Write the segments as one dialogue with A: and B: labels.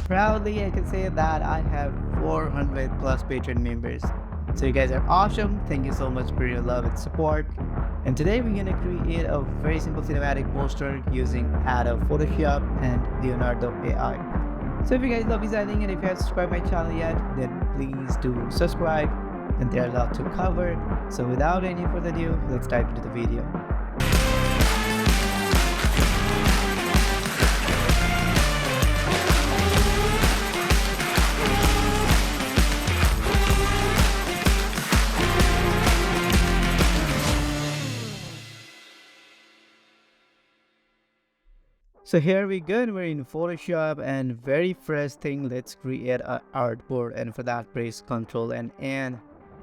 A: Proudly, I can say that I have 400 plus patron members. So you guys are awesome. Thank you so much for your love and support. And today we're gonna create a very simple cinematic poster using Adobe Photoshop and Leonardo AI. So if you guys love designing and if you haven't subscribed my channel yet, then please do subscribe. And there are a lot to cover. So without any further ado, let's dive into the video. So here we go, we're in Photoshop and very first thing, let's create a artboard, and for that press Ctrl and N,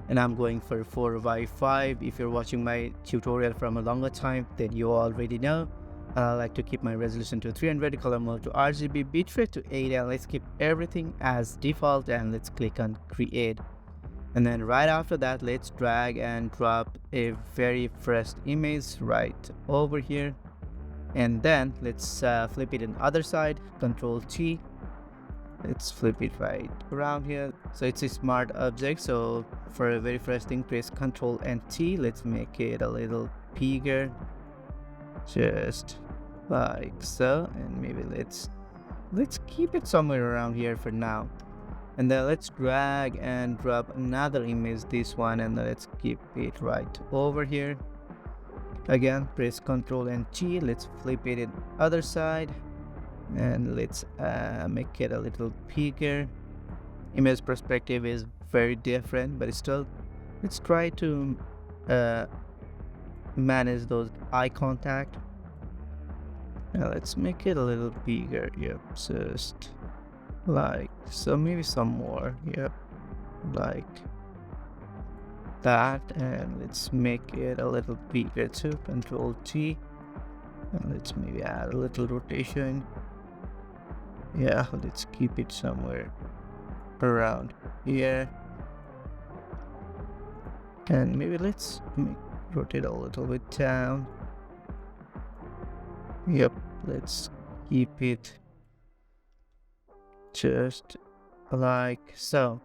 A: and I'm going for 4x5. If you're watching my tutorial from a longer time, then you already know. I like to keep my resolution to 300, color mode to RGB, bitrate to 8, and let's keep everything as default and let's click on create. And then right after that, let's drag and drop a very first image right over here. And then let's flip it in the other side, Control T. Let's flip it right around here. So it's a smart object. So for the very first thing, press Control and T. Let's make it a little bigger, just like so. And maybe let's keep it somewhere around here for now. And then let's drag and drop another image, this one, and then let's keep it right over here. Again, press Ctrl and T. Let's flip it in other side and let's make it a little bigger. Image perspective is very different, but still let's try to manage those eye contact. Now let's make it a little bigger. Yep, just like so, maybe some more. Yep, like that, and let's make it a little bigger too. Control T, and let's maybe add a little rotation. Yeah, let's keep it somewhere around here, and maybe let's rotate a little bit down. Yep, let's keep it just like so.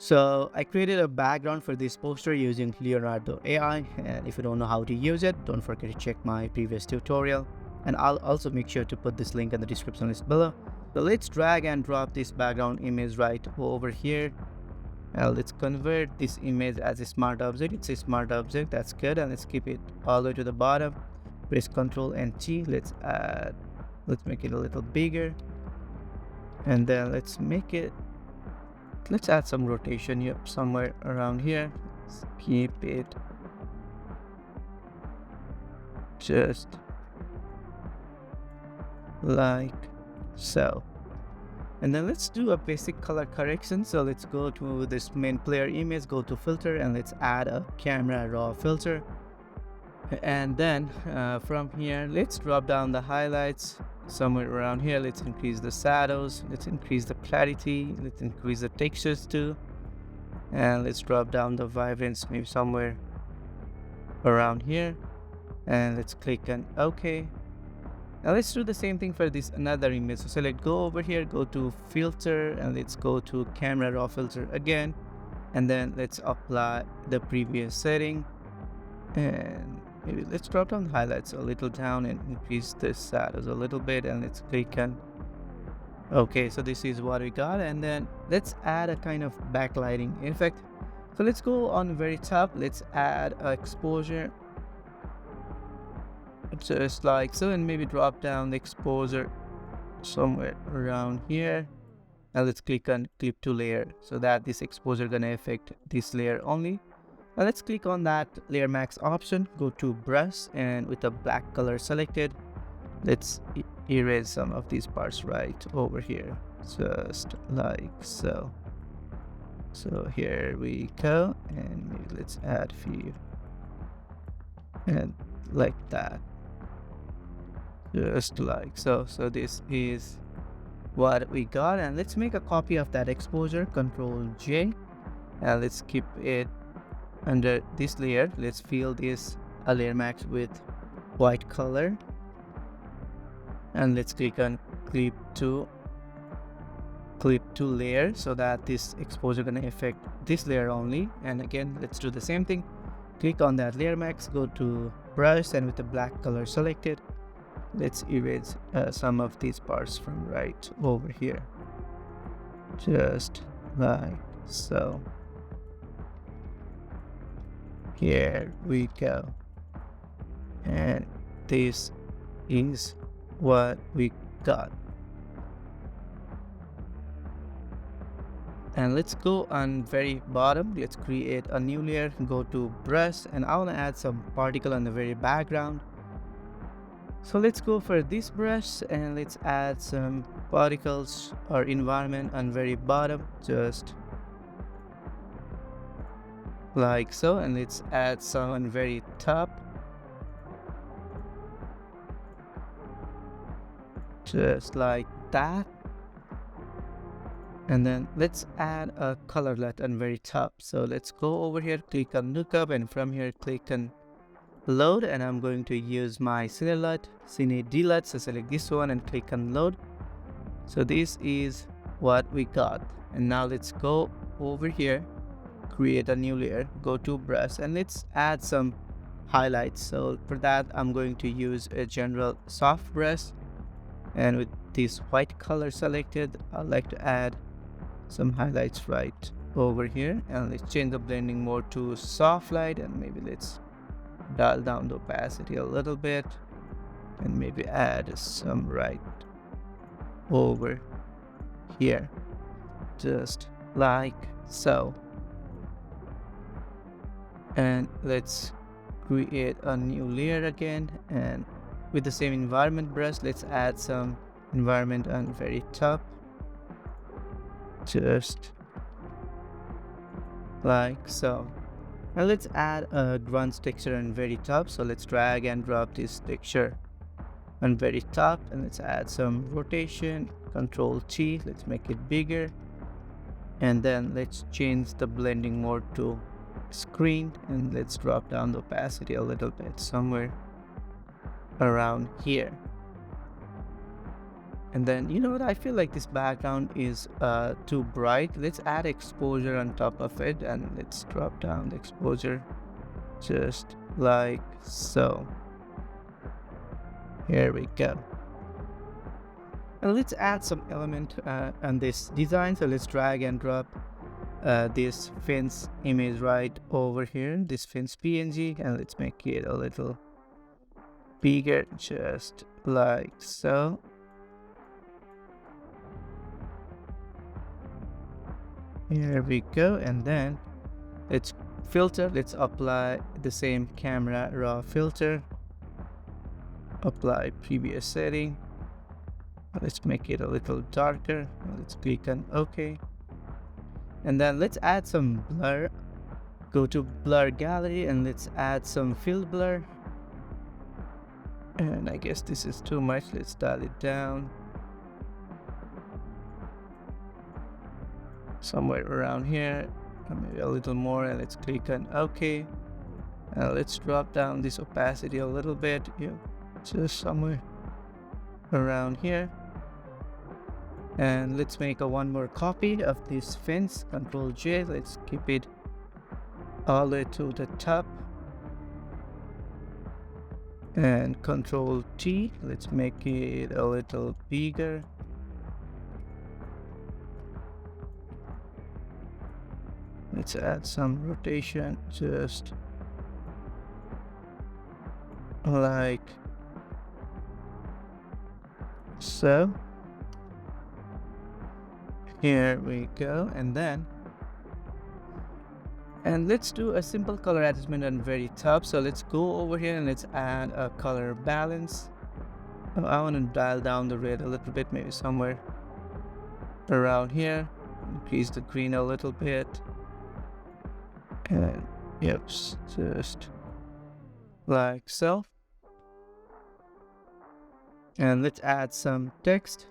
A: So I created a background for this poster using Leonardo AI, and if you don't know how to use it, don't forget to check my previous tutorial, and I'll also make sure to put this link in the description list below. So let's drag and drop this background image right over here. Now let's convert this image as a smart object. It's a smart object, that's good, and let's keep it all the way to the bottom. Press Ctrl and T. Let's make it a little bigger, and then let's add some rotation. Yep, somewhere around here. Let's keep it just like so. And then let's do a basic color correction. So let's go to this main player image, go to filter, and let's add a camera raw filter. And then from here, let's drop down the highlights somewhere around here. Let's increase the shadows, let's increase the clarity, let's increase the textures too, and let's drop down the vibrance maybe somewhere around here, and let's click on OK. Now let's do the same thing for this another image. So select, go over here, go to filter, and let's go to camera raw filter again, and then let's apply the previous setting, and maybe let's drop down the highlights a little down and increase the shadows a little bit, and let's click on OK. So this is what we got, and then let's add a kind of backlighting effect. So let's go on the very top, let's add exposure just like so, and maybe drop down the exposure somewhere around here, and let's click on clip to layer so that this exposure gonna affect this layer only. Now let's click on that layer max option, go to brush, and with the black color selected, let's erase some of these parts right over here, just like so. So here we go, and maybe let's add a few, and like that, just like so. So this is what we got, and let's make a copy of that exposure, Control J, and let's keep it under this layer. Let's fill this a layer max with white color, and let's click on clip to clip to layer so that this exposure gonna affect this layer only. And again, let's do the same thing. Click on that layer max, go to brush, and with the black color selected, let's erase some of these parts from right over here, just like so. Here we go. And this is what we got. And let's go on very bottom. Let's create a new layer. Go to brush, and I want to add some particle on the very background. So let's go for this brush, and let's add some particles or environment on very bottom, just like so. And let's add some on very top, just like that. And then let's add a colorlet on very top. So let's go over here, click on lookup, and from here click on load, and I'm going to use my Cine DLUT. So select this one and click on load. So this is what we got. And now let's go over here, create a new layer, go to brush, and let's add some highlights. So for that, I'm going to use a general soft brush, and with this white color selected, I'd like to add some highlights right over here. And let's change the blending mode to soft light, and maybe let's dial down the opacity a little bit, and maybe add some right over here, just like so. And let's create a new layer again, and with the same environment brush, let's add some environment on very top, just like so. And let's add a grunge texture on very top. So let's drag and drop this texture on very top, and let's add some rotation, Control T, let's make it bigger, and then let's change the blending mode to screen, and let's drop down the opacity a little bit, somewhere around here. And then, you know what, I feel like this background is too bright. Let's add exposure on top of it, and let's drop down the exposure just like so. Here we go. And let's add some element on this design. So let's drag and drop this fence image right over here, this fence PNG, and let's make it a little bigger, just like so. Here we go. And then let's filter, let's apply the same camera raw filter, apply previous setting, let's make it a little darker, let's click on OK. And then let's add some blur. Go to blur gallery, and let's add some field blur, and I guess this is too much, let's dial it down somewhere around here, maybe a little more, and let's click on OK. And let's drop down this opacity a little bit, just somewhere around here. And let's make one more copy of this fence, Control J, let's keep it all the way to the top, and Control T, let's make it a little bigger, let's add some rotation, just like so. Here we go. And let's do a simple color adjustment on very top. So let's go over here and let's add a color balance. I want to dial down the red a little bit, maybe somewhere around here, increase the green a little bit, and just like so. And let's add some text.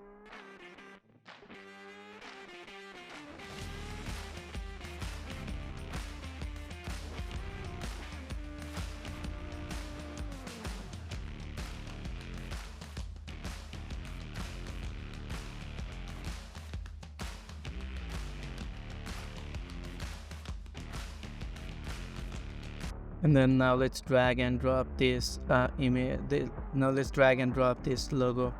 A: And then now let's drag and drop this image. Now let's drag and drop this logo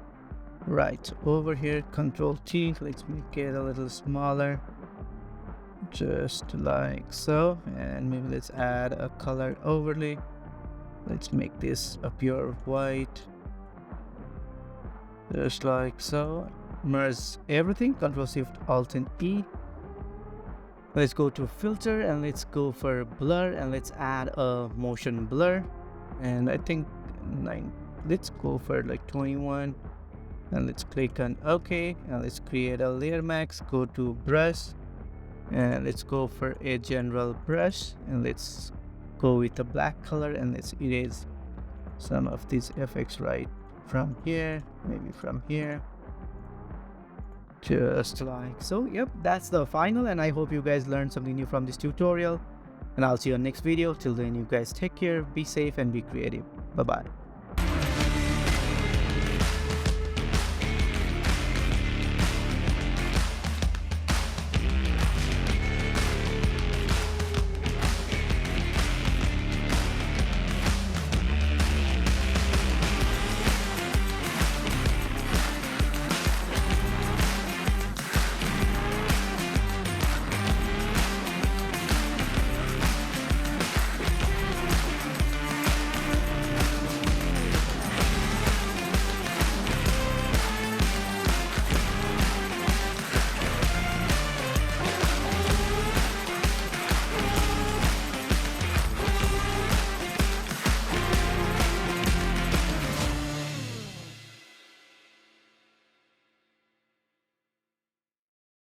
A: right over here. Control T. Let's make it a little smaller, just like so. And maybe let's add a color overlay. Let's make this a pure white, just like so. Merge everything. Control Shift Alt and E. Let's go to filter and let's go for blur and let's add a motion blur, and I think 9. Let's go for like 21 and let's click on OK, and let's create a layer mask. Go to brush and let's go for a general brush and let's go with the black color and let's erase some of these effects right from here, maybe from here, just like so. Yep, that's the final, and I hope you guys learned something new from this tutorial, and I'll see you on next video. Till then, you guys take care, be safe, and be creative. Bye bye.